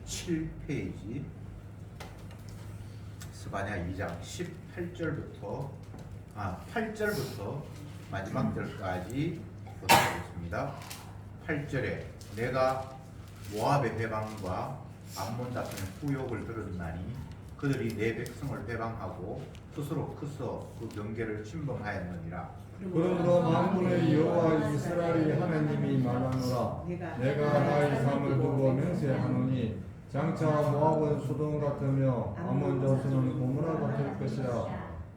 7페이지 스바냐 2장 18절부터 8절부터 마지막 절까지 보도하겠습니다. 8절에 내가 모압의 회방과 암몬 자손의 후욕을 들었나니 그들이 내 백성을 회방하고 스스로 크서 그 경계를 침범하였느니라. 그러므로 만군의 여호와 이스라엘의 하나님이 말하노라. 내가 나의 삶을 두고 맹세하노니 장차 모압은 소돔 같으며 암몬 자손은 고모라 같을 것이라.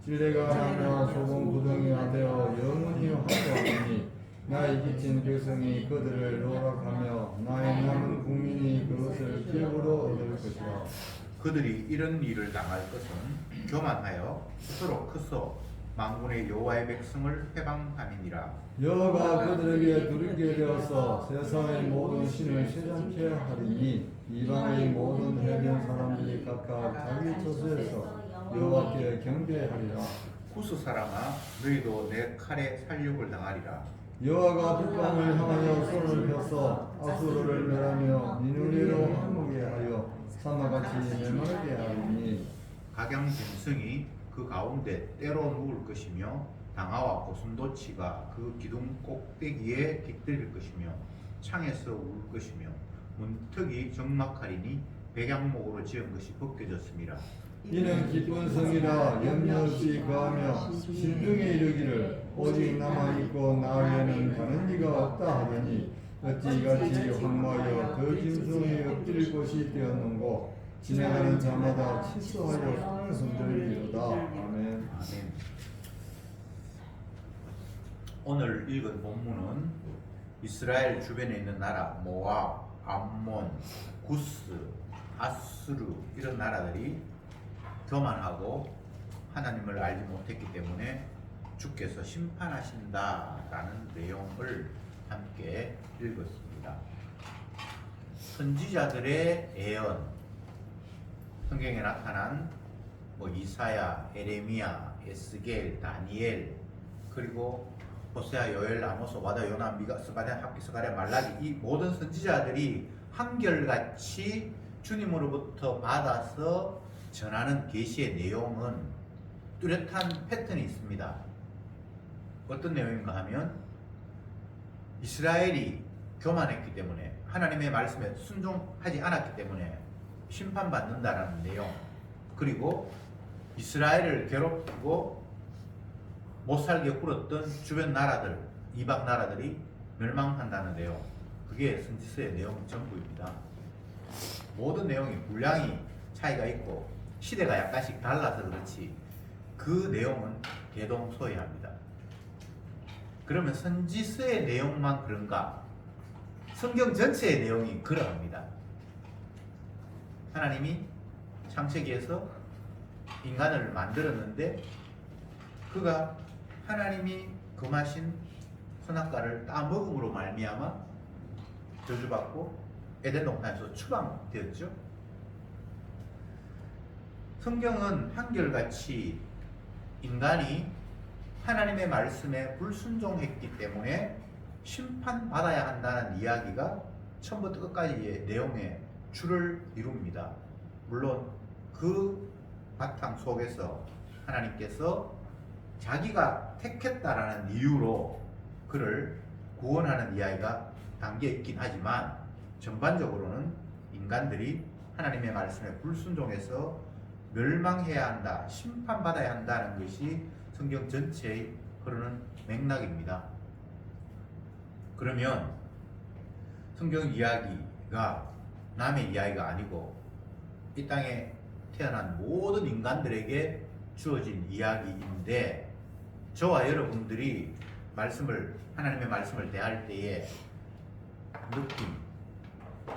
진례가 나며 소금 구덩이가 되어 영원히 함께하노니 나의 지친 백성이 그들을 노락하며 나의 남은 국민이 그것을 기업으로 얻을 것이라. 그들이 이런 일을 당할 것은 교만하여 스스로 크서 만군의 여호와의 백성을 회방함이니라. 여호와가 그들에게 두렵게 되어서 세상의 모든 신을 세잔케 하리니 이방의 모든 해변 사람들이 각각 자기 처소에서 여호와께 경배하리라. 구스 사람아 너희도 내 칼에 살육을 당하리라. 여호와가 북방을 향하여 손을 펴서 아수르를 멸하며 니누리로 항목에 하여 사마같이 멸망하게 하리니 각양 짐승이 그 가운데 때로 누울 것이며 당아와 고슴도치가 그 기둥 꼭대기에 깃들일 것이며 창에서 울 것이며 문턱이 적막하리니 백양목으로 지은 것이 벗겨졌습니다. 이는 기쁜 성이라 염려 없이 거하며 신중에 이르기를 오직 남아있고 나 외에는 다른 이가 없다 하더니 어찌 이같이 황무하여 그 짐승이 엎드릴 곳이 되었는고 지나가는 자마다 치수하여 손을 흔들리로다. 아멘. 아멘. 오늘 읽은 본문은 이스라엘 주변에 있는 나라 모압, 암몬, 구스, 아수르 이런 나라들이 교만하고 하나님을 알지 못했기 때문에 주께서 심판하신다라는 내용을 함께 읽었습니다. 선지자들의 예언, 성경에 나타난 이사야, 에레미야, 에스겔, 다니엘, 그리고 호세아, 요엘, 아모스, 오바다, 요나, 미가, 스가랴, 학기, 스가랴, 말라기 이 모든 선지자들이 한결같이 주님으로부터 받아서 전하는 계시의 내용은 뚜렷한 패턴이 있습니다. 어떤 내용인가 하면 이스라엘이 교만했기 때문에 하나님의 말씀에 순종하지 않았기 때문에 심판받는다라는 내용, 그리고 이스라엘을 괴롭히고 못살게 굴었던 주변 나라들, 이방 나라들이 멸망한다는 내용, 그게 선지서의 내용 전부입니다. 모든 내용이 분량이 차이가 있고 시대가 약간씩 달라서 그렇지 그 내용은 대동소이합니다. 그러면 선지서의 내용만 그런가? 성경 전체의 내용이 그러합니다. 하나님이 창세기에서 인간을 만들었는데 그가 하나님이 금하신 선악과를 따먹음으로 말미암아 저주받고 에덴 동산에서 추방되었죠. 성경은 한결같이 인간이 하나님의 말씀에 불순종했기 때문에 심판받아야 한다는 이야기가 처음부터 끝까지의 내용의 줄을 이룹니다. 물론 그 바탕 속에서 하나님께서 자기가 택했다라는 이유로 그를 구원하는 이야기가 담겨 있긴 하지만 전반적으로는 인간들이 하나님의 말씀에 불순종해서 멸망해야 한다, 심판받아야 한다는 것이 성경 전체의 흐르는 맥락입니다. 그러면 성경 이야기가 남의 이야기가 아니고 이 땅에 태어난 모든 인간들에게 주어진 이야기인데 저와 여러분들이 하나님의 말씀을 대할 때에 느낌,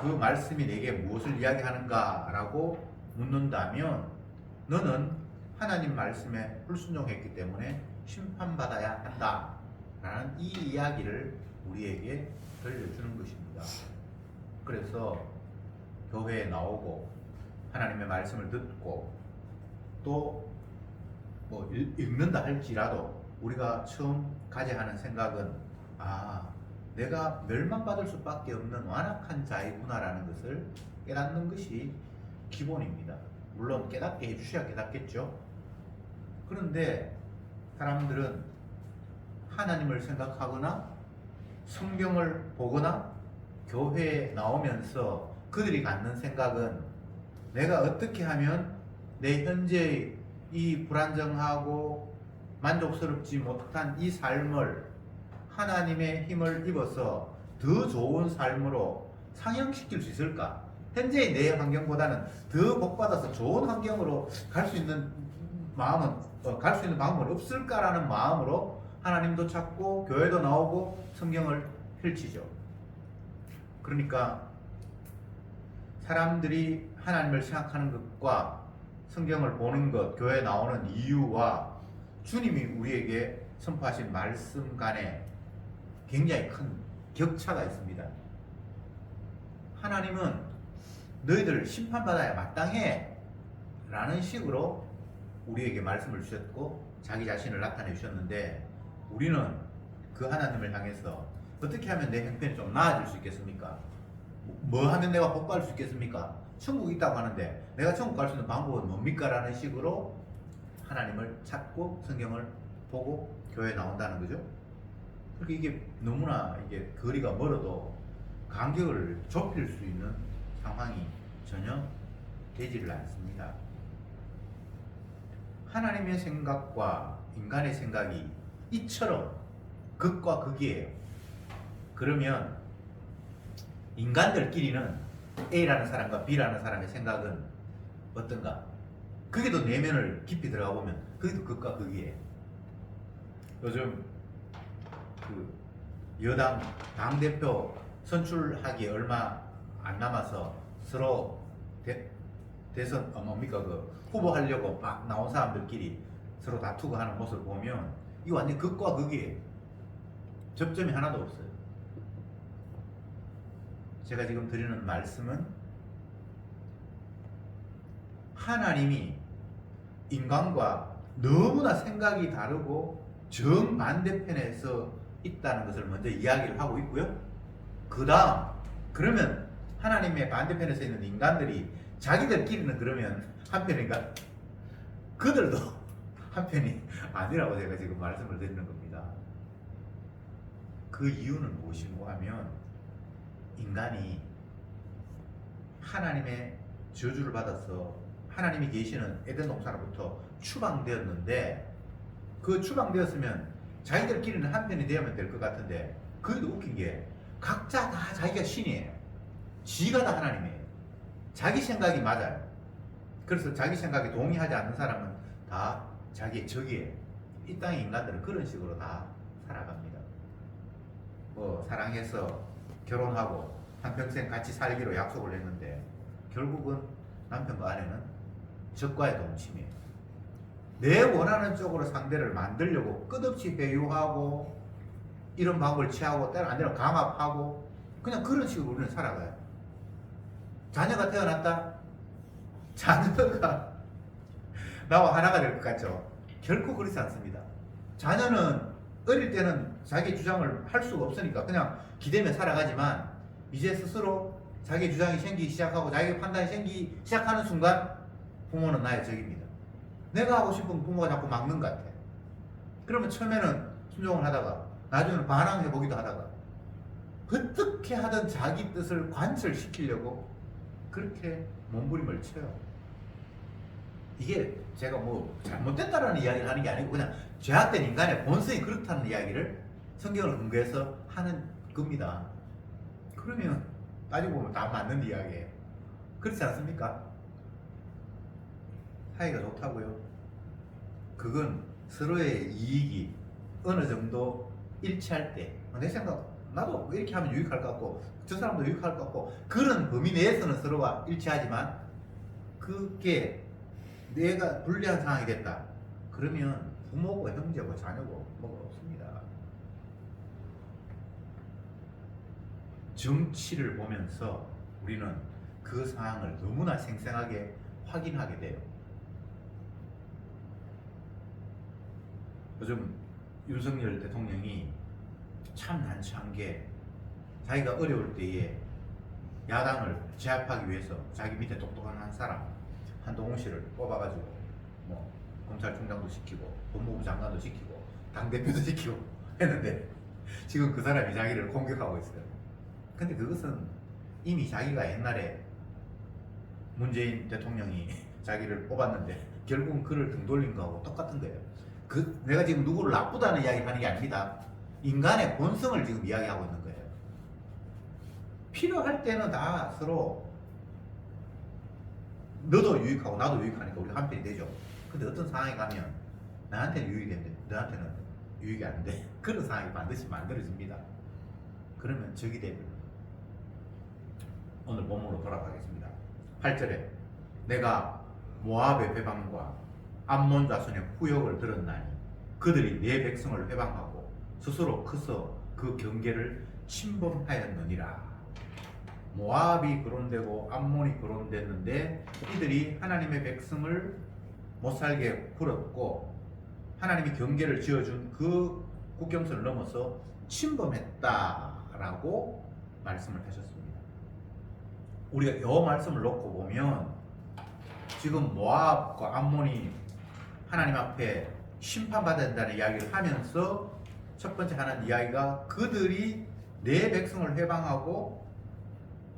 그 말씀이 내게 무엇을 이야기하는가 라고 묻는다면 너는 하나님 말씀에 불순종했기 때문에 심판받아야 한다 라는 이 이야기를 우리에게 들려주는 것입니다. 그래서 교회에 나오고 하나님의 말씀을 듣고 또 읽는다 할지라도 우리가 처음 가져야 하는 생각은 내가 멸망받을 수밖에 없는 완악한 자이구나라는 것을 깨닫는 것이 기본입니다. 물론 깨닫게 해주셔야 깨닫겠죠. 그런데 사람들은 하나님을 생각하거나 성경을 보거나 교회에 나오면서 그들이 갖는 생각은 내가 어떻게 하면 내 현재의 이 불안정하고 만족스럽지 못한 이 삶을 하나님의 힘을 입어서 더 좋은 삶으로 상향시킬 수 있을까? 현재의 내 환경보다는 더 복받아서 좋은 환경으로 갈 수 있는 갈 수 있는 방법은 없을까라는 마음으로 하나님도 찾고 교회도 나오고 성경을 펼치죠. 그러니까 사람들이 하나님을 생각하는 것과 성경을 보는 것, 교회에 나오는 이유와 주님이 우리에게 선포하신 말씀 간에 굉장히 큰 격차가 있습니다. 하나님은 너희들 심판받아야 마땅해 라는 식으로 우리에게 말씀을 주셨고 자기 자신을 나타내 주셨는데, 우리는 그 하나님을 향해서 어떻게 하면 내 형편이 좀 나아질 수 있겠습니까? 뭐 하면 내가 복 받을 수 있겠습니까? 천국이 있다고 하는데 내가 천국 갈 수 있는 방법은 뭡니까? 라는 식으로 하나님을 찾고 성경을 보고 교회에 나온다는 거죠. 그렇게 이게 너무나 이게 거리가 멀어도 간격을 좁힐 수 있는 상황이 전혀 되지를 않습니다. 하나님의 생각과 인간의 생각이 이처럼 극과 극이에요. 그러면 인간들끼리는 A라는 사람과 B라는 사람의 생각은 어떤가? 그게 더 내면을 깊이 들어가 보면 그게 더 극과 극이에요. 요즘 그 여당 당대표 선출하기 얼마 안 남아서 서로 대선 뭡니까 그 후보하려고 막 나온 사람들끼리 서로 다투고 하는 모습을 보면 이거 완전 극과 극이에요. 접점이 하나도 없어요. 제가 지금 드리는 말씀은 하나님이 인간과 너무나 생각이 다르고 정반대편에서 있다는 것을 먼저 이야기를 하고 있고요. 그 다음 그러면 하나님의 반대편에서 있는 인간들이 자기들끼리는 그러면 한편인가? 그들도 한편이 아니라고 제가 지금 말씀을 드리는 겁니다. 그 이유는 무엇인가 하면 인간이 하나님의 저주를 받아서 하나님이 계시는 에덴 동산으로부터 추방되었는데, 그 추방되었으면 자기들끼리는 한편이 되면 될 것 같은데, 그게 더 웃긴 게 각자 다 자기가 신이에요. 지가 다 하나님이에요. 자기 생각이 맞아요. 그래서 자기 생각에 동의하지 않는 사람은 다 자기의 적이에요. 이 땅의 인간들은 그런 식으로 다 살아갑니다. 뭐 사랑해서 결혼하고 한평생 같이 살기로 약속을 했는데 결국은 남편과 아내는 적과의 동침이에요. 내 원하는 쪽으로 상대를 만들려고 끝없이 배유하고 이런 방법을 취하고 때로 안 되면 강압하고 그냥 그런 식으로 우리는 살아가요. 자녀가 태어났다? 자녀가 나와 하나가 될 것 같죠? 결코 그렇지 않습니다. 자녀는 어릴 때는 자기 주장을 할 수가 없으니까 그냥 기대며 살아가지만 이제 스스로 자기 주장이 생기기 시작하고 자기 판단이 생기기 시작하는 순간 부모는 나의 적입니다. 내가 하고 싶은 부모가 자꾸 막는 것 같아. 그러면 처음에는 순종을 하다가 나중에는 반항해보기도 하다가 어떻게 하든 자기 뜻을 관철시키려고 그렇게 몸부림을 쳐요. 이게 제가 뭐 잘못됐다라는 이야기를 하는 게 아니고 그냥 죄악된 인간의 본성이 그렇다는 이야기를 성경을 근거해서 하는 겁니다. 그러면 따지고 보면 다 맞는 이야기예요. 그렇지 않습니까? 사이가 좋다고요? 그건 서로의 이익이 어느 정도 일치할 때 내 생각 나도 이렇게 하면 유익할 것 같고 저 사람도 유익할 것 같고 그런 범위 내에서는 서로가 일치하지만 그게 내가 불리한 상황이 됐다. 그러면 부모고 형제고 자녀고 뭐가 없습니다. 정치를 보면서 우리는 그 상황을 너무나 생생하게 확인하게 돼요. 요즘 윤석열 대통령이 참 난처한 게 자기가 어려울 때에 야당을 제압하기 위해서 자기 밑에 똑똑한 한 사람 한동훈 씨를 뽑아가지고 뭐 검찰총장도 시키고 법무부 장관도 시키고 당대표도 시키고 했는데 지금 그 사람이 자기를 공격하고 있어요. 근데 그것은 이미 자기가 옛날에 문재인 대통령이 자기를 뽑았는데 결국은 그를 등 돌린 거하고 똑같은 거예요. 내가 지금 누구를 나쁘다는 이야기를 하는 게 아닙니다. 인간의 본성을 지금 이야기하고 있는 거예요. 필요할 때는 다 서로 너도 유익하고 나도 유익하니까 우리 한편이 되죠. 근데 어떤 상황에 가면 나한테는 유익이 되는데 너한테는 유익이 안 돼. 그런 상황이 반드시 만들어집니다. 그러면 적이 됩니다. 오늘 본문으로 돌아가겠습니다. 8절에 내가 모압의 회방과 암몬 자손의 후욕을 들었나니 그들이 내 백성을 회방하고 스스로 커서 그 경계를 침범하였느니라. 모압이 거론되고 암몬이 거론됐는데 이들이 하나님의 백성을 못살게 굴었고 하나님이 경계를 지어준 그 국경선을 넘어서 침범했다라고 말씀을 하셨습니다. 우리가 이 말씀을 놓고 보면 지금 모압과 암몬이 하나님 앞에 심판받아야 된다는 이야기를 하면서 첫 번째 하는 이야기가 그들이 내 백성을 회방하고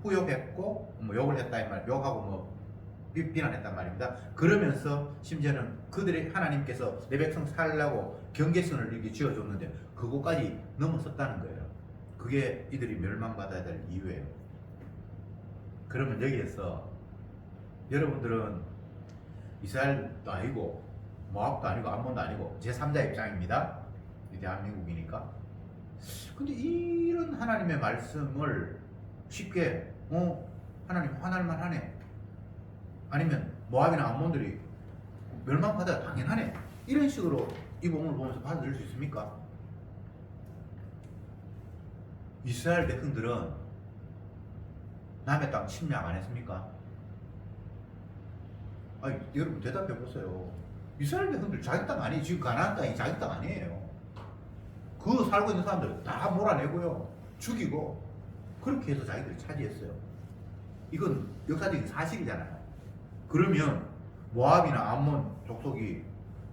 후욕했고 뭐 욕을 했다 이 말, 욕하고 뭐 비난했단 말입니다. 그러면서 심지어는 그들이 하나님께서 내 백성 살려고 경계선을 이렇게 지어줬는데 그거까지 넘어섰다는 거예요. 그게 이들이 멸망받아야 될 이유예요. 그러면 여기에서 여러분들은 이스라엘도 아니고 모압도 아니고 암몬도 아니고 제3자 입장입니다. 대한민국이니까. 근데 이런 하나님의 말씀을 쉽게 하나님 화날만 하네, 아니면 모압이나 암몬들이 멸망받아야 당연하네, 이런 식으로 이 본문을 보면서 받아들일 수 있습니까? 이스라엘 백성들은 남의 땅 침략 안 했습니까? 아니, 여러분 대답해 보세요. 이스라엘 백성들 자기 땅 아니에요. 지금 가나안 땅이 자기 땅 아니에요. 그 살고 있는 사람들 다 몰아내고요, 죽이고 그렇게 해서 자기들이 차지했어요. 이건 역사적인 사실이잖아요. 그러면 모압이나 암몬 족속이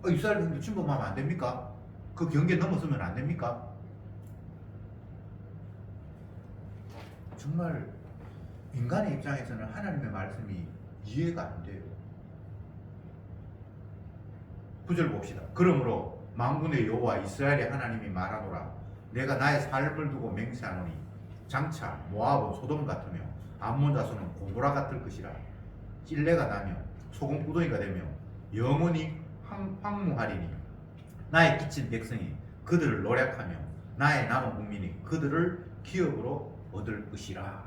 이스라엘 백성들 침범하면 안 됩니까? 그 경계 넘어서면 안 됩니까? 정말 인간의 입장에서는 하나님의 말씀이 이해가 안 돼요. 9절 봅시다. 그러므로 만군의 여호와 이스라엘의 하나님이 말하노라. 내가 나의 삶을 두고 맹세하노니 장차 모압은 소돔 같으며 암몬 자손은 고모라 같을 것이라. 찔레가 나며 소금구덩이가 되며 영원히 황무하리니 나의 기친 백성이 그들을 노략하며 나의 남은 국민이 그들을 기업으로 얻을 것이라.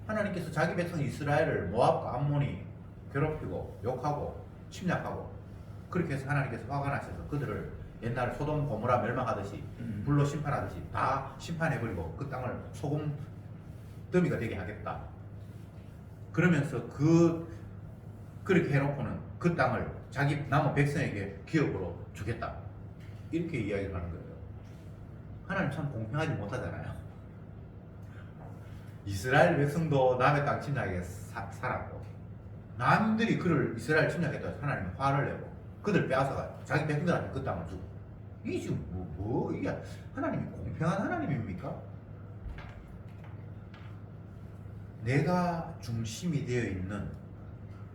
하나님께서 자기 백성 이스라엘을 모압과 암몬이 괴롭히고 욕하고 침략하고 그렇게 해서 하나님께서 화가 나셔서 그들을 옛날 소돔 고모라 멸망하듯이 불로 심판하듯이 다 심판해버리고 그 땅을 소금 더미가 되게 하겠다. 그러면서 그렇게 해놓고는 그 땅을 자기 남은 백성에게 기업으로 주겠다, 이렇게 이야기를 하는 거예요. 하나님 참 공평하지 못하잖아요. 이스라엘 백성도 남의 땅 침략에 살았고 남들이 그를 이스라엘 침략했다 해서 하나님은 화를 내고 그들 빼앗아가 자기 백성들한테 그 땅을 주고, 이게 지금 이게 하나님이 공평한 하나님입니까? 내가 중심이 되어 있는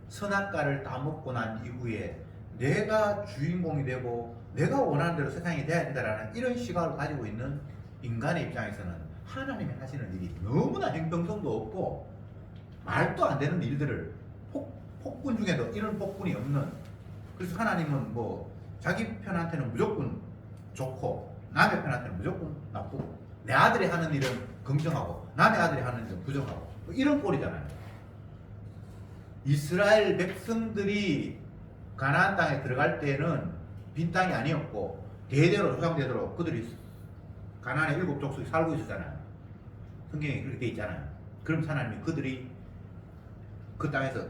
선악과를 다 먹고 난 이후에 내가 주인공이 되고 내가 원하는 대로 세상이 돼야 된다라는 이런 시각을 가지고 있는 인간의 입장에서는 하나님이 하시는 일이 너무나 형평성도 없고 말도 안 되는 일들을 폭군 중에도 이런 폭군이 없는, 그래서 하나님은 뭐 자기 편한테는 무조건 좋고 남의 편한테는 무조건 나쁘고 내 아들이 하는 일은 긍정하고 남의 아들이 하는 일은 부정하고 뭐 이런 꼴이잖아요. 이스라엘 백성들이 가나안 땅에 들어갈 때는 빈 땅이 아니었고 대대로 조상대대로 그들이 가나안의 7족속이 살고 있었잖아요. 성경에 그렇게 돼 있잖아요. 그럼 하나님이 그들이 그 땅에서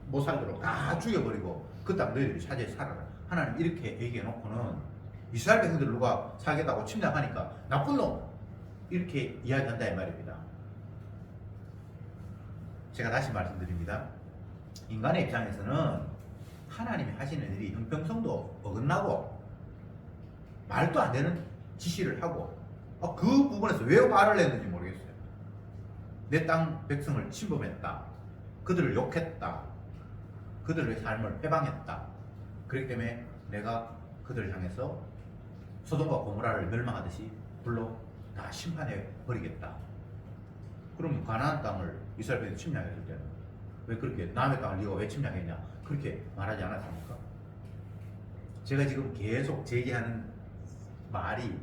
못 살도록 다 죽여버리고 그 땅 너희들이 차지해 살아라, 하나님 이렇게 얘기해 놓고는 이스라엘 백성들 누가 살겠다고 침략하니까 나쁜 놈 이렇게 이야기한다 이 말입니다. 제가 다시 말씀드립니다. 인간의 입장에서는 하나님이 하시는 일이 형평성도 어긋나고 말도 안 되는 지시를 하고 그 부분에서 왜 화를 냈는지 모르겠어요. 내 땅 백성을 침범했다. 그들을 욕했다. 그들의 삶을 해방했다. 그렇기 때문에 내가 그들을 향해서 소돔과 고모라를 멸망하듯이 불로 다 심판해 버리겠다. 그럼 가나안 땅을 이스라엘 백성이 침략했을 때는 왜 그렇게 남의 땅을 네가 왜 침략했냐 그렇게 말하지 않았습니까? 제가 지금 계속 제기하는 말이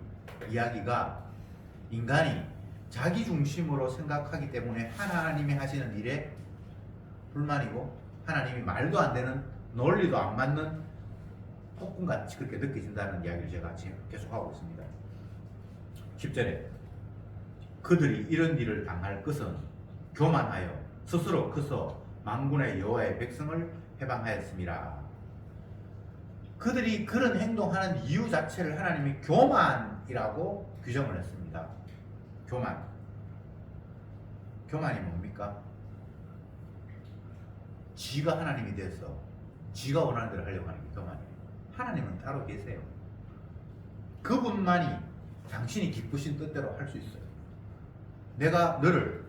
이야기가 인간이 자기 중심으로 생각하기 때문에 하나님이 하시는 일에 불만이고 하나님이 말도 안 되는 논리도 안 맞는 폭군같이 그렇게 느껴진다는 이야기를 제가 지금 계속하고 있습니다. 10절에 그들이 이런 일을 당할 것은 교만하여 스스로 커서 만군의 여호와의 백성을 해방하였습니다. 그들이 그런 행동하는 이유 자체를 하나님이 교만이라고 규정을 했습니다. 교만이 뭡니까? 지가 하나님이 돼서 지가 원하는 대로 하려고 하는 게 교만이에요. 하나님은 따로 계세요. 그분만이 당신이 기쁘신 뜻대로 할 수 있어요. 내가 너를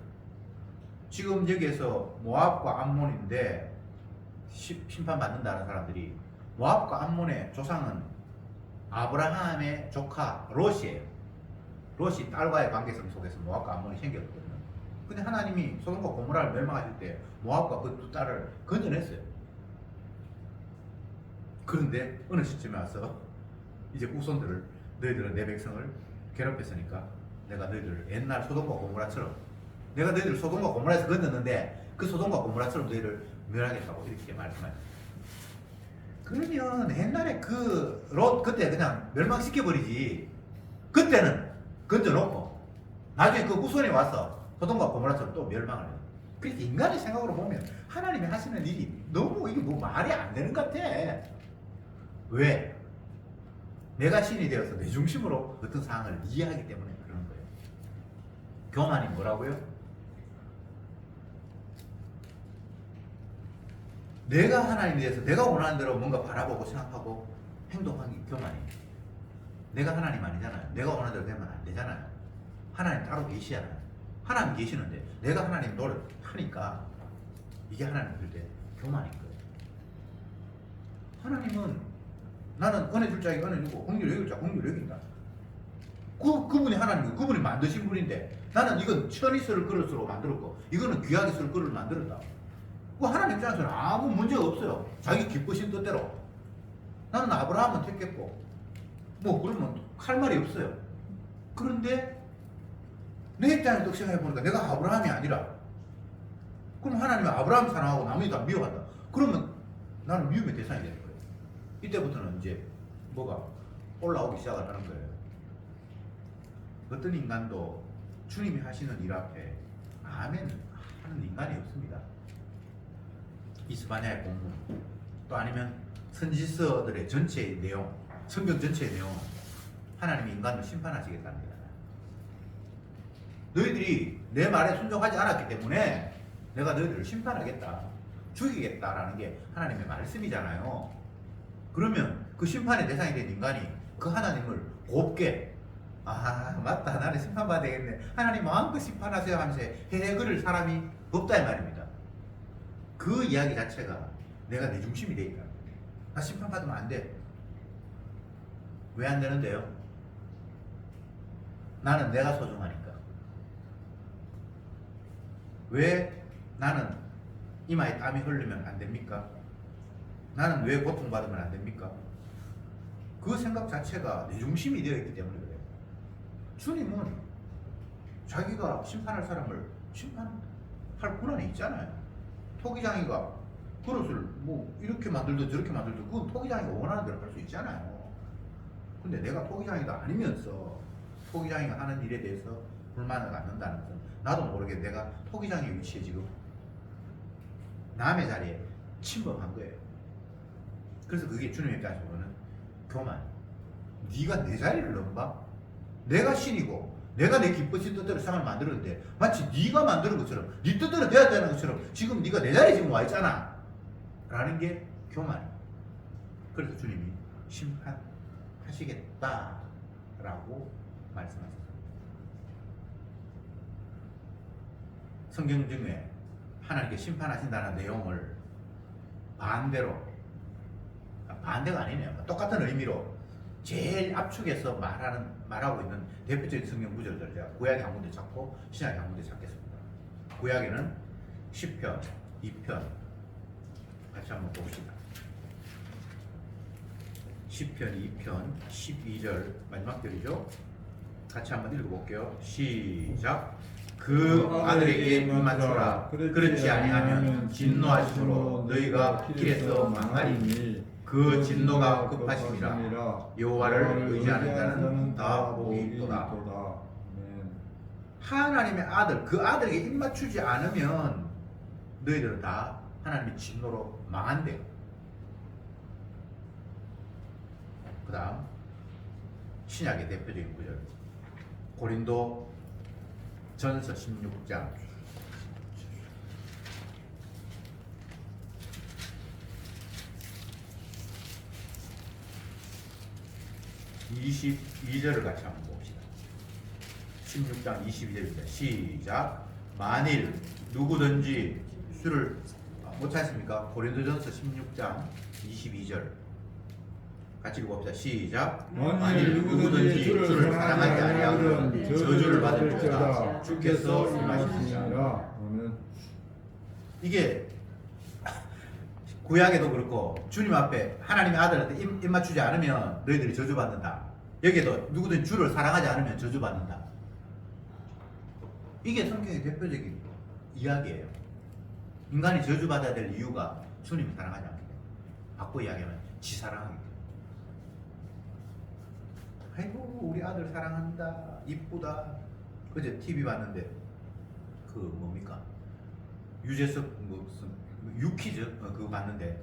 지금 여기에서 모압과 암몬인데 심판받는다는 사람들이 모압과 암몬의 조상은 아브라함의 조카 롯이에요. 롯이 딸과의 관계성 속에서 모압과 암몬이 생겼거든요. 근데 하나님이 소돔과 고모라를 멸망하실 때 모압과 그 두 딸을 건져냈어요. 그런데 어느 시점에 와서 이제 후손들을 너희들은 내 백성을 괴롭혔으니까 내가 너희들을 옛날 소돔과 고모라처럼 내가 너희들을 소돔과 고모라에서 건졌는데 그 소돔과 고모라처럼 너희를 멸하겠다고 이렇게 말씀하셨어요. 그러면 옛날에 그 롯 그때 그냥 멸망시켜버리지. 그때는 건져놓고 나중에 그 후손이 와서 소돔과 고모라처럼 또 멸망을 해요. 그래서 인간의 생각으로 보면 하나님이 하시는 일이 너무 이게 뭐 말이 안 되는 것 같아. 왜? 내가 신이 되어서 내 중심으로 어떤 상황을 이해하기 때문에 그러는 거예요. 교만이 뭐라고요? 내가 하나님에 대해서 내가 원하는 대로 뭔가 바라보고 생각하고 행동하기 교만이에요. 내가 하나님 아니잖아요. 내가 원하는 대로 되면 안 되잖아요. 하나님 따로 계시잖아요. 하나님 계시는데 내가 하나님 노릇하니까 이게 하나님 볼 때 교만인 거예요. 하나님은 나는 은혜 줄 자에게 은혜 주고 공률 여길 자 공률 여긴다. 그분이 하나님이고 그분이 만드신 분인데 나는 이건 천이 쓸 그릇으로 만들었고 이거는 귀하게 쓸 그릇을 만들었다. 그 하나님 입장에서는 아무 문제가 없어요. 자기 기쁘신 뜻대로. 나는 아브라함은 택했고 뭐 그러면 할 말이 없어요. 그런데 내 입장에서 생각해보니까 내가 아브라함이 아니라 그럼 하나님이 아브라함 사랑하고 나머지 다 미워한다. 그러면 나는 미움의 대상이 되는 거예요. 이때부터는 이제 뭐가 올라오기 시작을 하는 거예요. 어떤 인간도 주님이 하시는 일 앞에 아멘 하는 인간이 없습니다. 이스바냐의 공문 또 아니면 선지서들의 전체의 내용, 성경 전체의 내용 하나님이 인간을 심판하시겠답니다. 너희들이 내 말에 순종하지 않았기 때문에 내가 너희들을 심판하겠다, 죽이겠다라는 게 하나님의 말씀이잖아요. 그러면 그 심판의 대상이 된 인간이 그 하나님을 곱게 맞다 나는 심판받아야 되겠네 하나님 마음껏 심판하세요 하면서 해그를 사람이 없다 이 말입니다. 그 이야기 자체가 내가 내 중심이 돼 있다. 나 심판받으면 안 돼. 왜 안 되는데요? 나는 내가 소중하니까. 왜 나는 이마에 땀이 흘리면 안 됩니까? 나는 왜 고통받으면 안 됩니까? 그 생각 자체가 내 중심이 되어 있기 때문에 그래요. 주님은 자기가 심판할 사람을 심판할 권한이 있잖아요. 토기장이가 그릇을 뭐 이렇게 만들든 저렇게 만들든 그건 토기장이가 원하는 대로 할 수 있잖아요. 근데 내가 토기장이가 아니면서 토기장이가 하는 일에 대해서 불만을 갖는다는 것은 나도 모르게 내가 토기장의 위치에 지금 남의 자리에 침범한 거예요. 그래서 그게 주님의 입장에서는 교만. 네가 내 자리를 넘봐? 내가 신이고 내가 내 기쁘신 뜻대로 세상을 만들었는데 마치 네가 만드는 것처럼 네 뜻대로 돼야 되는 것처럼 지금 네가 내 자리에 지금 와 있잖아 라는 게 교만이에요. 그래서 주님이 심판하시겠다라고 말씀하셨습니다. 성경 중에 하나님께 심판하신다는 내용을 반대가 아니네요. 똑같은 의미로 제일 압축해서 말하고 있는 대표적인 성경 구절들을 제가 구약의 한 군데 찾고 신약의 한 군데 찾겠습니다. 구약에는 시편 2편 같이 한번 봅시다. 시편 2편 12절 마지막 절이죠. 같이 한번 읽어볼게요. 시작. 그 아들에게 입 맞추라. 그렇지 아니하면 진노하심으로 너희가 길에서 망하리니 그 진노가 급하심이라. 여호와를 의지하는 자는 다 복이 있도다. 하나님의 아들, 그 아들에게 입 맞추지 않으면 너희들은 다 하나님의 진노로 망한대요. 그 다음 신약의 대표적인 구절 고린도 전서 16장 22절을 같이 한번 봅시다. 16장 22절입니다. 시작. 만일 누구든지 술을 못 찾습니까? 고린도전서 16장 22절 같이 읽어봅시다. 시작. 만일 누구든지 주를 사랑하지 아니하거든 저주를 받을지어다. 주께서 임하시니라. 이게 구약에도 그렇고 주님 앞에 하나님의 아들한테 입 맞추지 않으면 너희들이 저주받는다. 여기에도 누구든 주를 사랑하지 않으면 저주받는다. 이게 성경의 대표적인 이야기예요. 인간이 저주받아야 될 이유가 주님을 사랑하지 않기 때문에. 바꿔 이야기하면 지 사랑하기 때문에. 아이고 우리 아들 사랑한다 이쁘다. 그제 TV 봤는데 그 뭡니까 유재석 무슨 유퀴즈 그거 봤는데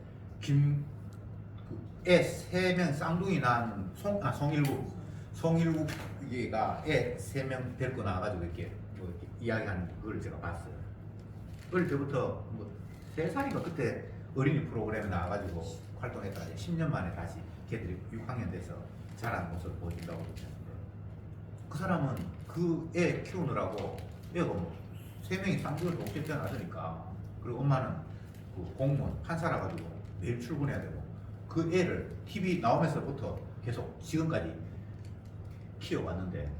애 3명 쌍둥이 낳은 송일국이가 애 3명 데리고 나와가지고 이렇게 뭐 이야기하는 그걸 제가 봤어요. 어릴 때부터 뭐 3살인가 그때 어린이 프로그램에 나와가지고 활동했다가 10년 만에 다시 걔들이 6학년 돼서 자라는 모습을 보여준다고 그러는데 그 사람은 그 애 키우느라고 애가 뭐 3명이 쌍둥이를 동시에 태어나서니까 그리고 엄마는 그 공무원 판사라 가지고 매일 출근해야 되고 그 애를 TV 나오면서부터 계속 지금까지 키워왔는데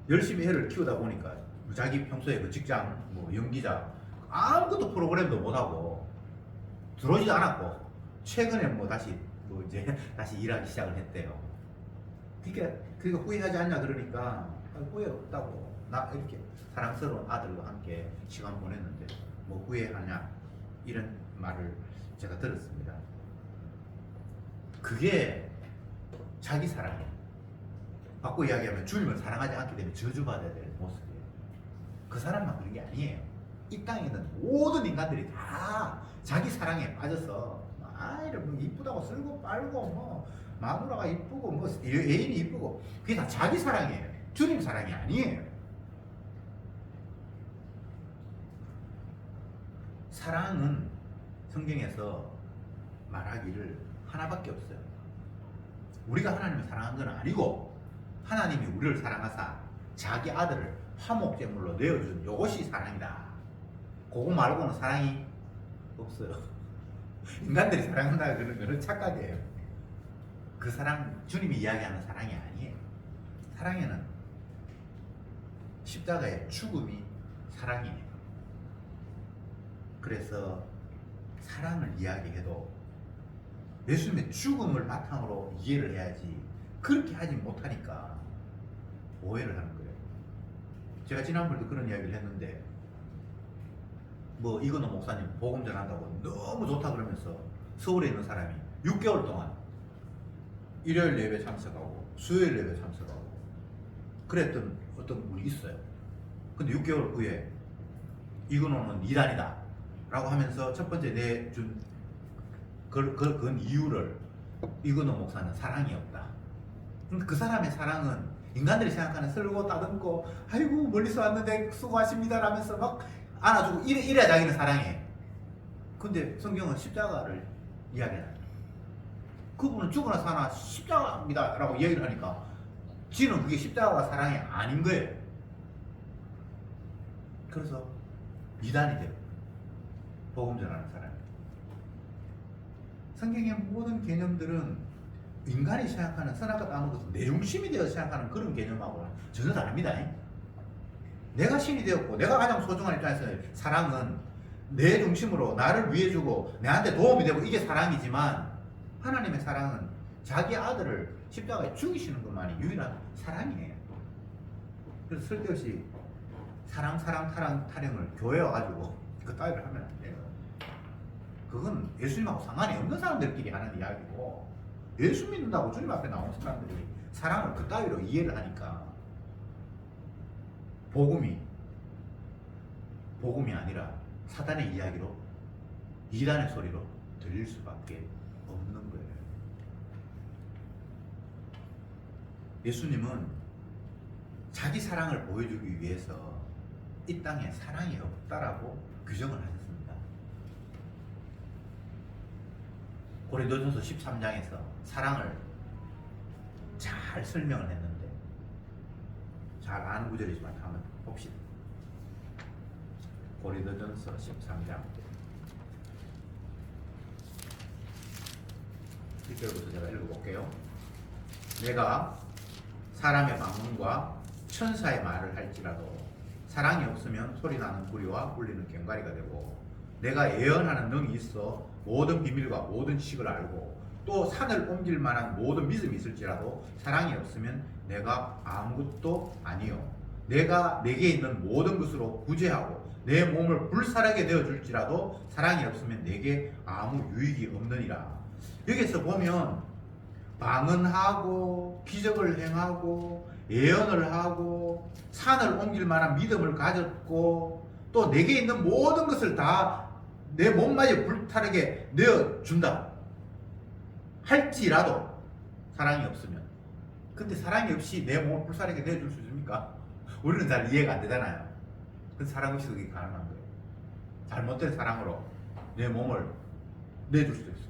열심히 애를 키우다 보니까 자기 평소에 그 직장 뭐 연기자 아무것도 프로그램도 못하고 들어오지도 않았고 최근에 뭐 다시 뭐 이제 다시 일하기 시작을 했대요. 그러니까 후회하지 않냐 그러니까 후회 없다고 나 이렇게 사랑스러운 아들과 함께 시간 보냈는데 뭐 후회하냐 이런 말을 제가 들었습니다. 그게 자기 사랑이에요. 바꿔 이야기하면 주님을 사랑하지 않기 때문에 저주받아야 될 모습이에요. 그 사람만 그런 게 아니에요. 이 땅에 있는 모든 인간들이 다 자기 사랑에 빠져서 아이를 뭐 이쁘다고 쓸고 빨고 뭐 마누라가 이쁘고 뭐 애인이 이쁘고 그게 다 자기 사랑이에요. 주님 사랑이 아니에요. 사랑은 성경에서 말하기를 하나밖에 없어요. 우리가 하나님을 사랑한 건 아니고 하나님이 우리를 사랑하사 자기 아들을 화목제물로 내어준 이것이 사랑이다. 그거 말고는 사랑이 없어요. 인간들이 사랑한다 그러는 거는 착각이에요. 그 사랑 주님이 이야기하는 사랑이 아니에요. 사랑에는 십자가의 죽음이 사랑이에요. 그래서 사랑을 이야기해도 예수님의 죽음을 바탕으로 이해를 해야지 그렇게 하지 못하니까 오해를 하는 거예요. 제가 지난번에도 그런 이야기를 했는데 뭐 이건호 목사님 복음 전한다고 너무 좋다 그러면서 서울에 있는 사람이 6개월 동안 일요일 예배 참석하고 수요일 예배 참석하고 그랬던 어떤 분이 있어요. 근데 6개월 후에 이건호는 이단이다 라고 하면서 첫 번째 내준 그건 이유를 이건호 목사는 사랑이 없다. 그 사람의 사랑은 인간들이 생각하는 쓸고 따듬고 아이고 멀리서 왔는데 수고하십니다 라면서 막 안아주고 이래야 자기는 사랑해. 근데 성경은 십자가를 이야기해요. 그분은 죽으나 사나 십자가입니다 라고 이야기를 하니까 지는 그게 십자가가 사랑이 아닌 거예요. 그래서 이단이 돼요. 복음 전하는 사람이. 성경의 모든 개념들은 인간이 생각하는 선악과 악한 것은 내 중심이 되어 생각하는 그런 개념하고는 전혀 다릅니다. 내가 신이 되었고 내가 가장 소중한 입장에서 사랑은 내 중심으로 나를 위해주고 내한테 도움이 되고 이게 사랑이지만 하나님의 사랑은 자기 아들을 십자가에 죽이시는 것만이 유일한 사랑이에요. 그래서 쓸데없이 사랑 타령을 교회 와가지고 그 따위를 하면 안 돼요. 그건 예수님하고 상관이 없는 사람들끼리 하는 이야기고 예수 믿는다고 주님 앞에 나온 사람들이 사랑을 그 따위로 이해를 하니까 복음이 아니라 사단의 이야기로 이단의 소리로 들릴 수밖에 없는 거예요. 예수님은 자기 사랑을 보여주기 위해서 이 땅에 사랑이 없다라고 규정을 하셨습니다. 고린도전서 13장에서 사랑을 잘 설명을 했는데 잘 아는 구절이지만 한번 봅시다. 고린도전서 13장 1절부터 제가 읽어볼게요. 내가 사람의 방언과 천사의 말을 할지라도 사랑이 없으면 소리나는 구리와 울리는 꽹과리가 되고 내가 예언하는 능이 있어 모든 비밀과 모든 지식을 알고 또 산을 옮길 만한 모든 믿음이 있을지라도 사랑이 없으면 내가 아무것도 아니요 내가 내게 있는 모든 것으로 구제하고 내 몸을 불사르게 되어줄지라도 사랑이 없으면 내게 아무 유익이 없느니라. 여기서 보면 방언하고 기적을 행하고 예언을 하고 산을 옮길 만한 믿음을 가졌고 또 내게 있는 모든 것을 다 내 몸마저 불타르게 내어준다 할지라도 사랑이 없으면, 근데 사랑이 없이 내 몸을 불사르게 내어줄 수 있습니까? 우리는 잘 이해가 안 되잖아요. 그래서 사랑 없이 그게 가능한 거예요. 잘못된 사랑으로 내 몸을 내줄 수도 있어요.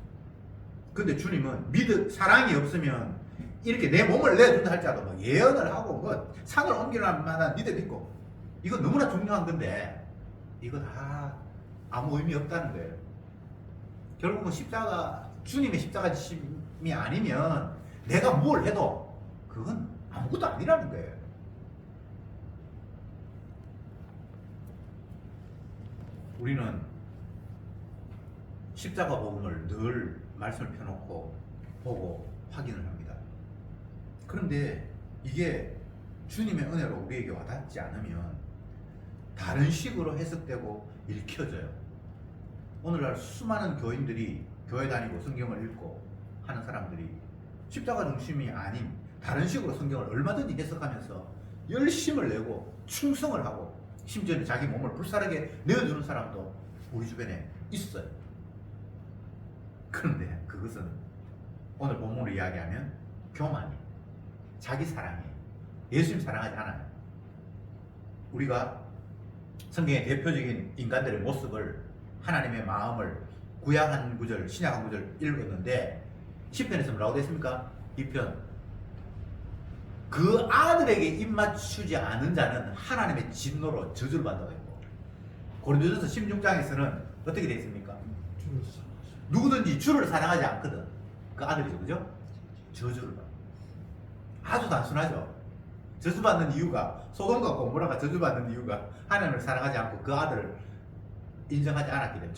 근데 주님은 사랑이 없으면 이렇게 내 몸을 내준다 할지라도 뭐 예언을 하고 뭐 산을 옮길 만한 믿음이 있고 이거 너무나 중요한 건데 이거 다 아무 의미 없다는 거예요. 결국은 주님의 십자가 지심이 아니면 내가 뭘 해도 그건 아무것도 아니라는 거예요. 우리는 십자가 복음을 늘 말씀을 펴놓고 보고 확인을 합니다. 그런데 이게 주님의 은혜로 우리에게 와닿지 않으면 다른 식으로 해석되고 읽혀져요. 오늘날 수많은 교인들이 교회 다니고 성경을 읽고 하는 사람들이 십자가 중심이 아닌 다른 식으로 성경을 얼마든지 해석하면서 열심을 내고 충성을 하고 심지어는 자기 몸을 불사르게 내어주는 사람도 우리 주변에 있어요. 그런데 그것은 오늘 본문을 이야기하면 교만이, 자기 사랑이, 예수님 사랑하지 않아요. 우리가 성경의 대표적인 인간들의 모습을 하나님의 마음을 구약한 구절, 신약한 구절 읽었는데 시편에서 뭐라고 됐습니까? 2편 그 아들에게 입맞추지 않은 자는 하나님의 진노로 저주를 받는다고 했고 고린도전서 16장에서는 어떻게 되어 있습니까? 누구든지 주를 사랑하지 않거든 그 아들이죠, 그죠? 저주를 받아. 아주 단순하죠. 저주받는 이유가 소돔과 고모라가 저주받는 이유가 하나님을 사랑하지 않고 그 아들을 인정하지 않았기 때문에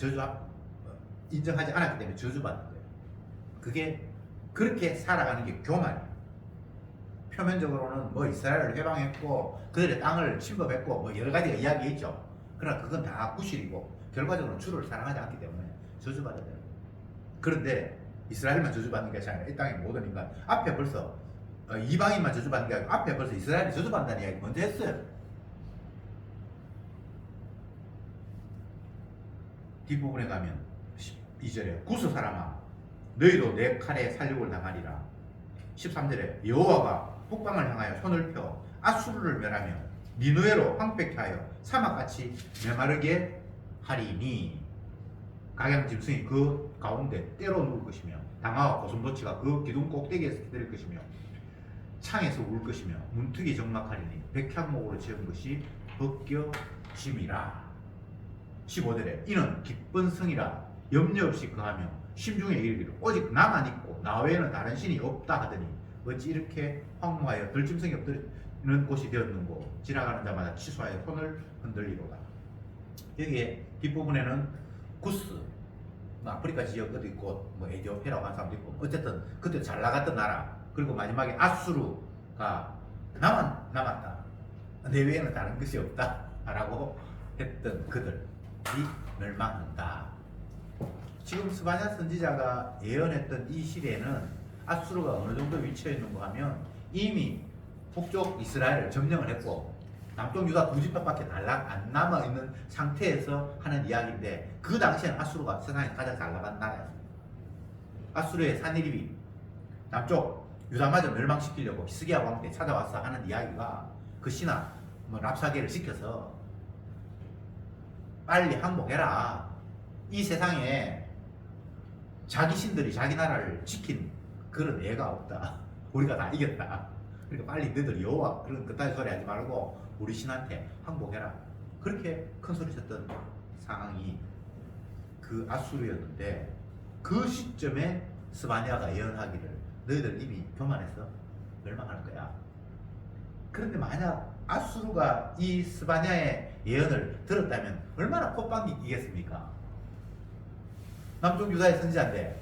저주받는 거예요. 그게 그렇게 살아가는 게 교만이에요. 표면적으로는 뭐 이스라엘을 해방했고 그들의 땅을 침범했고 뭐 여러 가지가 이야기했죠. 그러나 그건 다 구실이고 결과적으로 주를 사랑하지 않기 때문에 저주받아야 돼요. 그런데 이스라엘만 저주받는 게 아니라 이 땅의 모든 인간 앞에 벌써 이방인만 저주받는 게 아니고 앞에 벌써 이스라엘이 저주받는다는 이야기 먼저 했어요. 뒷부분에 가면 12절에 구스 사람아 너희도 내 칼에 살육을 당하리라. 13절에 여호와가 북방을 향하여 손을 펴 아수르를 멸하며 니누에로 황폐케 하여 사막같이 메마르게 하리니 각양짐승이 그 가운데 때로 누울 것이며 당화와 고슴도치가 그 기둥 꼭대기에서 기다릴 것이며 창에서 울 것이며 문득이 적막하리니 백향목으로 지은 것이 벗겨짐이라. 15절에 이는 기쁜 성이라 염려 없이 거하며 심중에 이르기를 오직 나만 있고 나 외에는 다른 신이 없다 하더니 어찌 이렇게 황무하여 들짐승이 없는 곳이 되었는고 지나가는 자마다 취소하여 손을 흔들리로다. 여기에 뒷부분에는 구스, 아프리카 지역 어디 있고 뭐 에티오피아라고 하는 사람도 있고 어쨌든 그때 잘 나갔던 나라, 그리고 마지막에 아수르가 나만 남았다, 내 외에는 다른 것이 없다 라고 했던 그들이 멸망한다. 지금 스바냐 선지자가 예언했던 이 시대에는 아수르가 어느 정도 위치해 있는가 하면 이미 북쪽 이스라엘을 점령을 했고 남쪽 유다 두 지파밖에 안 남아 있는 상태에서 하는 이야기인데, 그 당시에는 아수르가 세상에 가장 잘 나간 나라였습니다. 아수르의 산헤립이 남쪽 유다마저 멸망시키려고 히스기야 왕 때 찾아와서 하는 이야기가 그 신하 랍사게를 시켜서 빨리 항복해라. 이 세상에 자기 신들이 자기 나라를 지킨 그런 애가 없다. 우리가 다 이겼다. 그러니까 빨리 너희들 여호와 그런 그따위 소리 하지 말고 우리 신한테 항복해라. 그렇게 큰 소리 쳤던 상황이 그 아수르였는데, 그 시점에 스바냐가 예언하기를 너희들 이미 교만해서 멸망할 거야. 그런데 만약 아수르가 이 스바냐의 예언을 들었다면 얼마나 콧방귀 끼겠습니까? 남쪽 유다의 선지자인데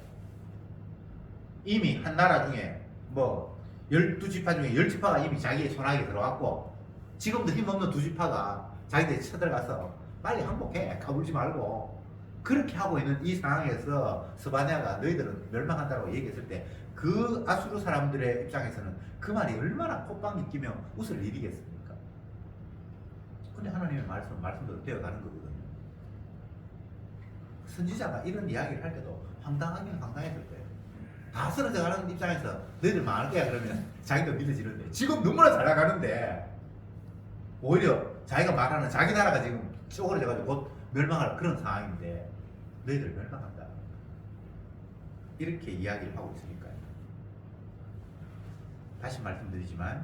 이미 한 나라 중에 뭐 12지파 중에 10지파가 이미 자기의 손아귀에 들어갔고, 지금도 힘없는 2지파가 자기들이 쳐들어가서 빨리 항복해, 가불지 말고, 그렇게 하고 있는 이 상황에서 스바냐가 너희들은 멸망한다고 얘기했을 때 그 아수르 사람들의 입장에서는 그 말이 얼마나 콧방귀 끼며 웃을 일이겠습니까? 근데 하나님의 말씀대로 되어가는 거거든요. 선지자가 이런 이야기를 할 때도 황당하긴 황당했을 거예요. 다 쓰러져 가는 입장에서 너희들 망할 거야 그러면 자기도 믿어지는데, 지금 너무나 잘 나가는데 오히려 자기가 말하는 자기 나라가 지금 쪼그러져가지고 곧 멸망할 그런 상황인데 너희들 멸망한다, 이렇게 이야기를 하고 있으니까요. 다시 말씀드리지만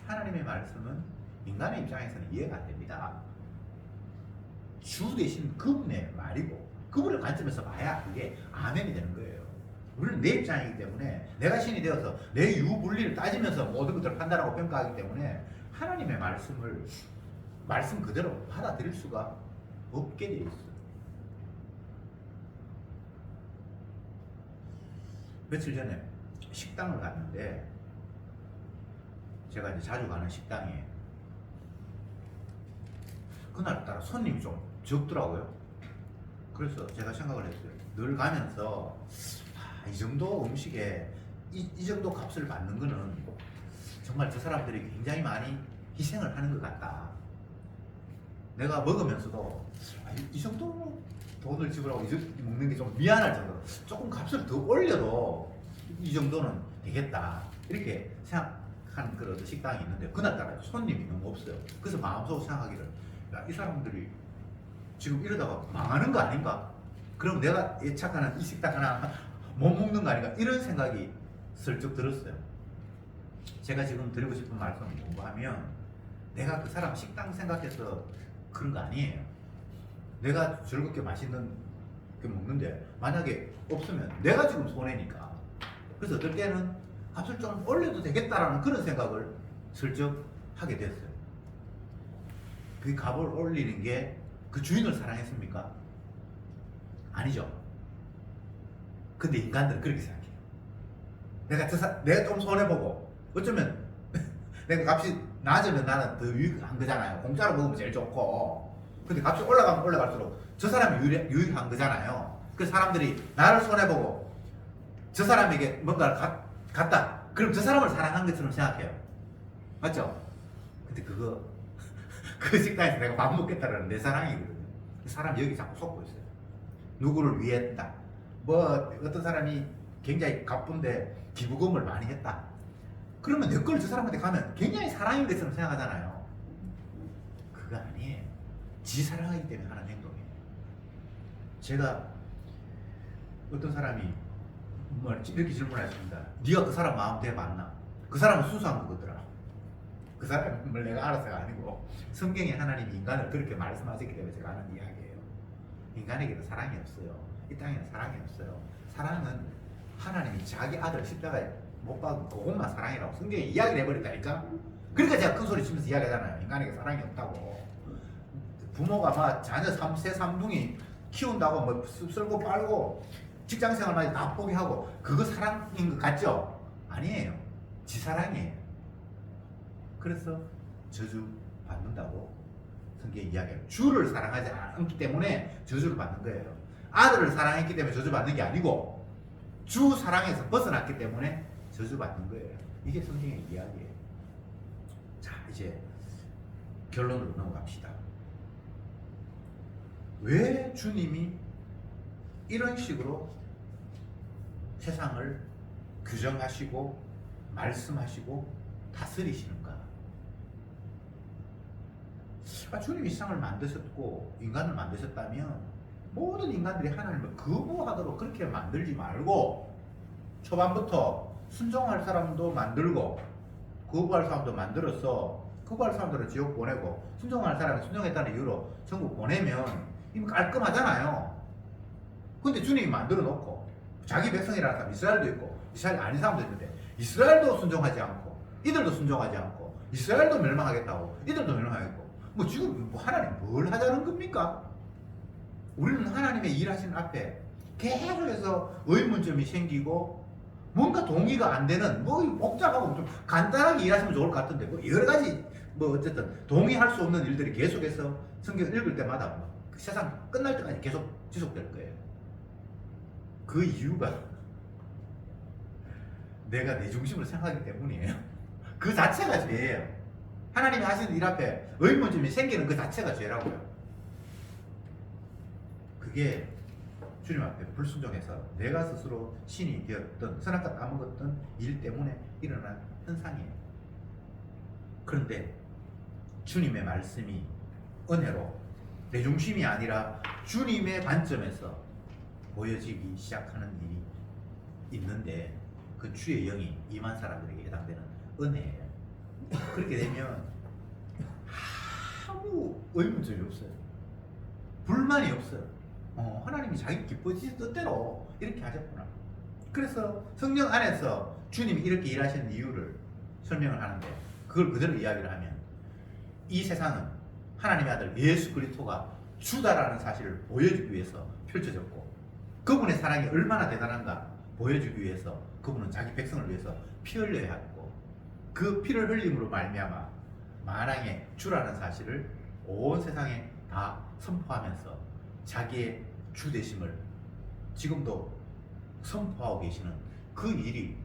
하나님의 말씀은 인간의 입장에서는 이해가 안 됩니다. 주 대신 그분의 말이고 그분을 관점에서 봐야 그게 아멘이 되는 거예요. 우리는 내 입장이기 때문에 내가 신이 되어서 내 유불리를 따지면서 모든 것들을 판단하고 평가하기 때문에 하나님의 말씀을 말씀 그대로 받아들일 수가 없게 되어 있어요. 며칠 전에 식당을 갔는데, 제가 이제 자주 가는 식당에 그날따라 손님이 좀 적더라고요. 그래서 제가 생각을 했어요. 늘 가면서 이 정도 음식에 이 정도 값을 받는 거는 정말 저 사람들이 굉장히 많이 희생을 하는 것 같다. 내가 먹으면서도 이 정도 돈을 지불하고 먹는 게 좀 미안할 정도로 조금 값을 더 올려도 이 정도는 되겠다, 이렇게 생각하는 그런 식당이 있는데, 그날따라 손님이 너무 없어요. 그래서 마음속으로 생각하기를, 야, 이 사람들이 지금 이러다가 망하는 거 아닌가? 그럼 내가 예착하는 이 식당 하나 못 먹는 거 아닌가? 이런 생각이 슬쩍 들었어요. 제가 지금 드리고 싶은 말씀은 뭔가 하면, 내가 그 사람 식당 생각해서 그런 거 아니에요. 내가 즐겁게 맛있는 게 먹는데 만약에 없으면 내가 지금 손해니까. 그래서 어떨 때는 값을 좀 올려도 되겠다라는 그런 생각을 슬쩍 하게 됐어요. 그 값을 올리는 게 그 주인을 사랑했습니까? 아니죠. 근데 인간들은 그렇게 생각해요. 내가 좀 손해보고, 어쩌면 내가 값이 낮으면 나는 더 유익한 거잖아요. 공짜로 먹으면 제일 좋고. 근데 값이 올라가면 올라갈수록 저 사람이 유익한 거잖아요. 그래서 사람들이 나를 손해보고 저 사람에게 뭔가를 갖다, 그럼 저 사람을 사랑한 것처럼 생각해요. 맞죠? 근데 그 식당에서 내가 밥 먹겠다라는 내 사랑이거든요. 그 사람이 여기 자꾸 속고 있어요. 누구를 위해 했다, 뭐 어떤 사람이 굉장히 가쁜데 기부금을 많이 했다, 그러면 내 걸 저 사람한테 가면 굉장히 사랑인 것처럼 생각하잖아요. 그거 아니에요. 지 사랑하기 때문에 하는 행동이에요. 제가 어떤 사람이 이렇게 질문하셨습니다. 네가 그 사람 마음대로 맞나? 그 사람은 순수한 거거더라. 그 사람을 내가 알아서가 아니고 성경에 하나님이 인간을 그렇게 말씀하셨기 때문에 제가 하는 이야기예요. 인간에게는 사랑이 없어요. 이 땅에는 사랑이 없어요. 사랑은 하나님이 자기 아들 십자가에 못 박은 그것만 사랑이라고 성경에 이야기를 해버렸다니까. 그러니까 제가 큰 소리 치면서 이야기하잖아요. 인간에게 사랑이 없다고. 부모가 막 자녀 3세 3둥이 키운다고 뭐 쓸고 빨고 직장생활만 다 포기하고 그거 사랑인 것 같죠? 아니에요. 지사랑이에요. 그래서 저주 받는다고 성경에 이야기해요. 주를 사랑하지 않기 때문에 저주를 받는 거예요. 아들을 사랑했기 때문에 저주 받는 게 아니고 주 사랑에서 벗어났기 때문에 저주 받는 거예요. 이게 성경의 이야기예요. 자, 이제 결론으로 넘어갑시다. 왜 주님이 이런 식으로 세상을 규정하시고 말씀하시고 다스리시는가? 주님이 세상을 만드셨고 인간을 만드셨다면 모든 인간들이 하나님을 거부하도록 그렇게 만들지 말고 초반부터 순종할 사람도 만들고 거부할 사람도 만들어서 거부할 사람들은 지옥 보내고 순종할 사람은 순종했다는 이유로 천국 보내면 이미 깔끔하잖아요. 근데 주님이 만들어 놓고 자기 백성이라는 사람 이스라엘도 있고 이스라엘 아닌 사람도 있는데 이스라엘도 순종하지 않고 이들도 순종하지 않고 이스라엘도 멸망하겠다고 이들도 멸망하겠고 뭐 지금 뭐 하나님 뭘 하자는 겁니까? 우리는 하나님의 일하시는 앞에 계속해서 의문점이 생기고 뭔가 동의가 안 되는 뭐 복잡하고 좀 간단하게 일하시면 좋을 것 같은데 뭐 여러 가지 뭐 어쨌든 동의할 수 없는 일들이 계속해서 성경 읽을 때마다 뭐 세상 끝날 때까지 계속 지속될 거예요. 그 이유가 내가 내 중심으로 생각하기 때문이에요. 그 자체가 죄예요. 하나님이 하시는 일 앞에 의문점이 생기는 그 자체가 죄라고요. 그게 주님 앞에 불순종해서 내가 스스로 신이 되었던 선악과 따먹었던 일 때문에 일어난 현상이에요. 그런데 주님의 말씀이 은혜로 내 중심이 아니라 주님의 관점에서 보여지기 시작하는 일이 있는데 그 주의 영이 임한 사람들에게 해당되는 은혜예요. 그렇게 되면 아무 의문점이 없어요. 불만이 없어요. 하나님이 자기 기뻐지신 뜻대로 이렇게 하셨구나. 그래서 성령 안에서 주님이 이렇게 일하시는 이유를 설명을 하는데 그걸 그대로 이야기를 하면 이 세상은 하나님의 아들 예수 그리스도가 주다라는 사실을 보여주기 위해서 펼쳐졌고 그분의 사랑이 얼마나 대단한가 보여주기 위해서 그분은 자기 백성을 위해서 피 흘려야 하고 그 피를 흘림으로 말미암아 만왕의 주라는 사실을 온 세상에 다 선포하면서 자기의 주되심을 지금도 선포하고 계시는 그 일이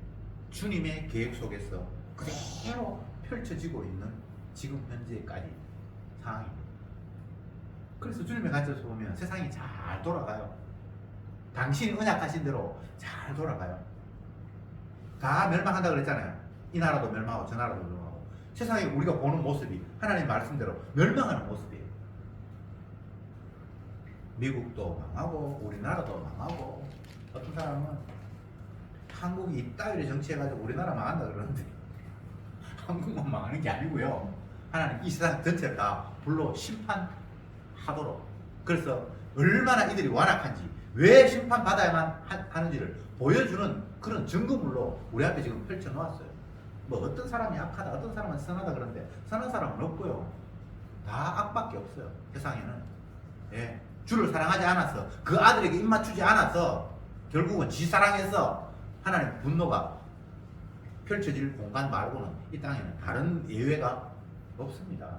주님의 계획 속에서 그대로 펼쳐지고 있는 지금 현재까지 상황입니다. 그래서 주님의 관점에서 보면 세상이 잘 돌아가요. 당신이 언약하신 대로 잘 돌아가요. 다 멸망한다 그랬잖아요. 이 나라도 멸망하고 저 나라도 멸망하고 세상에 우리가 보는 모습이 하나님 말씀대로 멸망하는 모습이에요. 미국도 망하고 우리나라도 망하고 어떤 사람은 한국이 이따위로 정치해가지고 우리나라 망한다 그러는데 한국만 망하는 게 아니고요. 하나님 이 세상 전체를 다 불러 심판하도록 그래서 얼마나 이들이 완악한지 왜 심판받아야만 하는지를 보여주는 그런 증거물로 우리 앞에 지금 펼쳐놓았어요. 뭐 어떤 사람이 악하다 어떤 사람은 선하다 그러는데 선한 사람은 없고요. 다 악밖에 없어요. 세상에는. 예. 주를 사랑하지 않아서 그 아들에게 입맞추지 않아서 결국은 지 사랑해서 하나님 분노가 펼쳐질 공간 말고는 이 땅에는 다른 예외가 없습니다.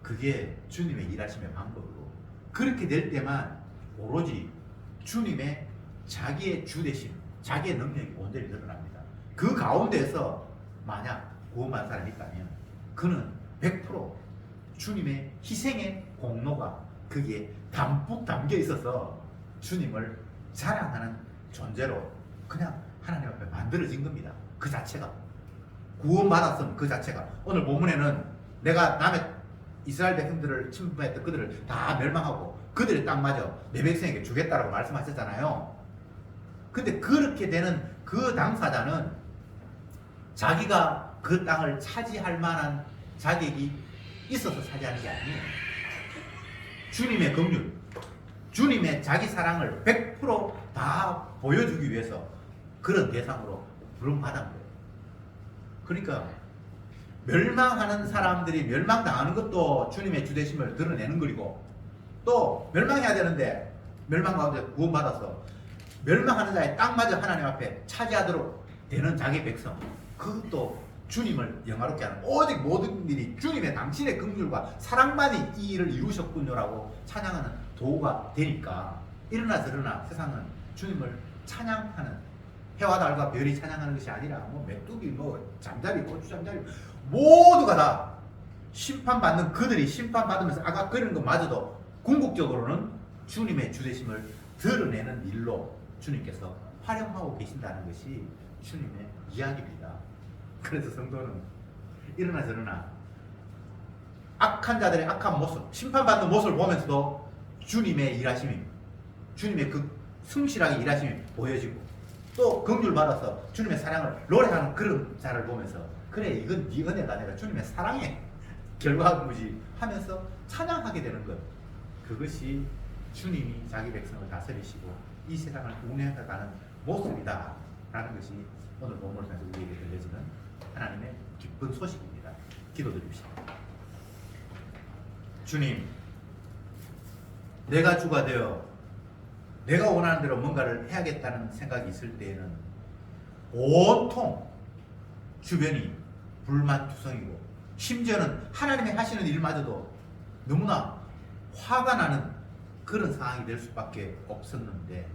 그게 주님의 일하심의 방법이고 그렇게 될 때만 오로지 주님의 자기의 주되심 자기의 능력이 온전히 드러납니다. 그 가운데서 만약 구원받은 사람이 있다면 그는 100% 주님의 희생의 공로가 거기에 담뿍 담겨 있어서 주님을 자랑하는 존재로 그냥 하나님 앞에 만들어진 겁니다. 그 자체가 구원받았음 그 자체가. 오늘 본문에는 내가 남의 이스라엘 백성들을 침범했던 그들을 다 멸망하고 그들의 땅마저 내 백성에게 주겠다라고 말씀하셨잖아요. 근데 그렇게 되는 그 당사자는 자기가 그 땅을 차지할 만한 자격이 있어서 차지하는 게 아니에요. 주님의 긍휼, 주님의 자기 사랑을 100%다 보여주기 위해서 그런 대상으로 부름받은 거예요. 그러니까 멸망하는 사람들이 멸망당하는 것도 주님의 주되심을 드러내는 거리고, 또 멸망해야 되는데 멸망 가운데 구원받아서 멸망하는 자의 땅마저 하나님 앞에 차지하도록 되는 자기 백성, 그것도 주님을 영화롭게 하는, 오직 모든 일이 주님의 당신의 긍휼과 사랑만이 이 일을 이루셨군요라고 찬양하는 도구가 되니까, 일어나 저러나 세상은 주님을 찬양하는, 해와 달과 별이 찬양하는 것이 아니라 뭐 메뚜기, 뭐 잠자리, 고추 잠자리 모두가 다 심판받는, 그들이 심판받으면서 아까 그런 것마저도 궁극적으로는 주님의 주되심을 드러내는 일로 주님께서 활용하고 계신다는 것이 주님의 이야기입니다. 그래서 성도는 일어나 저러나 악한 자들의 악한 모습, 심판받는 모습을 보면서도 주님의 일하심이, 주님의 그 성실하게 일하심이 보여지고, 또 긍휼 받아서 주님의 사랑을 노래하는 그런 자를 보면서, 그래 이건 네 은혜가 아니라 주님의 사랑의 결과물이지 하면서 찬양하게 되는 것, 그것이 주님이 자기 백성을 다스리시고 이 세상을 운행해가는 모습이다 라는 것이 오늘 본문을 통해서 우리에게 들려지는 하나님의 기쁜 소식입니다. 기도드립시다. 주님, 내가 주가 되어 내가 원하는 대로 뭔가를 해야겠다는 생각이 있을 때에는 온통 주변이 불만투성이고, 심지어는 하나님이 하시는 일마저도 너무나 화가 나는 그런 상황이 될 수밖에 없었는데,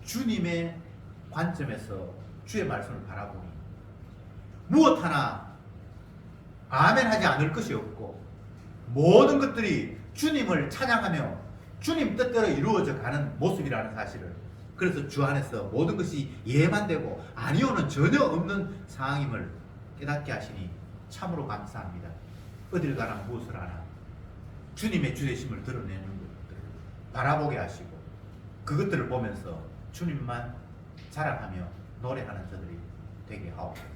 주님의 관점에서 주의 말씀을 바라보니 무엇 하나 아멘 하지 않을 것이 없고, 모든 것들이 주님을 찬양하며 주님 뜻대로 이루어져 가는 모습이라는 사실을, 그래서 주 안에서 모든 것이 예만 되고 아니오는 전혀 없는 상황임을 깨닫게 하시니 참으로 감사합니다. 어딜 가나 무엇을 하나 주님의 주되심을 드러내는 것들을 바라보게 하시고, 그것들을 보면서 주님만 자랑하며 노래하는 저들이 되게 하옵소서.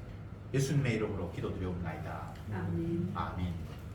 예수님의 이름으로 기도드리옵나이다. 아멘. 아멘.